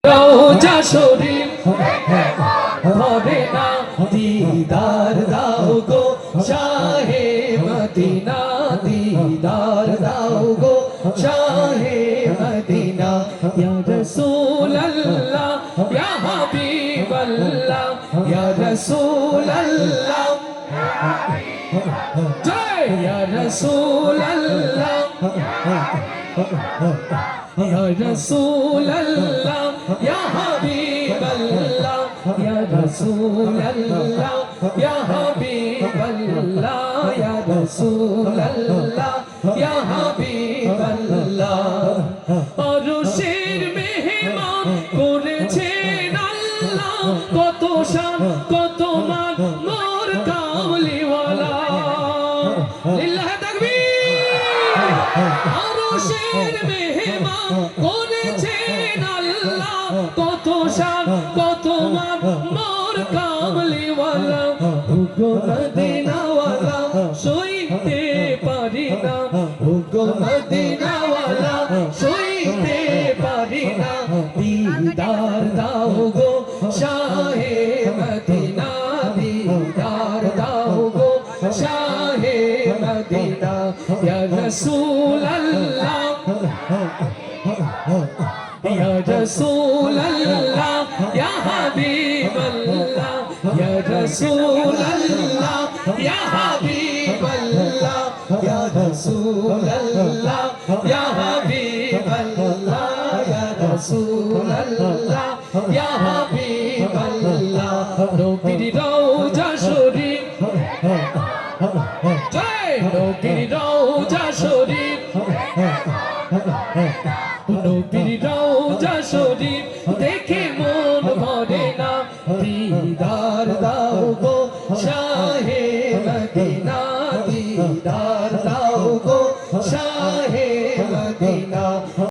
রওজা শরীফ ভরে না দিদার দাও গো শাহে মদিনা দিদার দাও গো শাহে মদিনা ইয়া রাসূলুল্লাহ ইয়া হাবিবাল্লাহ ইয়া রাসূলুল্লাহ জয় ইয়া রাসূলুল্লাহ ইয়া রাসূলুল্লাহ ইয়া হাবিবাল্লাহ ইয়া রাসূলুল্লাহ ইয়া হাবিবাল্লাহ ইয়া রাসূলুল্লাহ ইয়া হাবিবাল্লাহ আরশের মেহমান করেছেন আল্লাহ কত শান কত মান মোর কামলিওয়ালা লিল্লাহ তাকবীর আরশের মেহমান করেছেন আল্লাহ কত শান কত মান মোর কামলিওয়ালা গো মদিনাওয়ালা সইতে পারি না গো মদিনাওয়ালা সইতে পারি না দিদার দাও গো শাহে মদিনা দিদার দাও গো শাহে মদিনা ইয়া রাসূলুল্লাহ ইয়া রাসূলুল্লাহ ইয়া হাবিবাল্লাহ ইয়া রাসূলুল্লাহ ইয়া হাবিবাল্লাহ ইয়া রাসূলুল্লাহ ইয়া হাবিবাল্লাহ ইয়া রাসূলুল্লাহ ইয়া হাবিবাল্লাহ নবীর রওজা শরীফ জয় নবীর রওজা শরীফ নবীর রওজা শরীফ দেখে মন ভরে না দিদার দাও গো শাহে মদিনা দিদার দাও গো শাহে মদিনা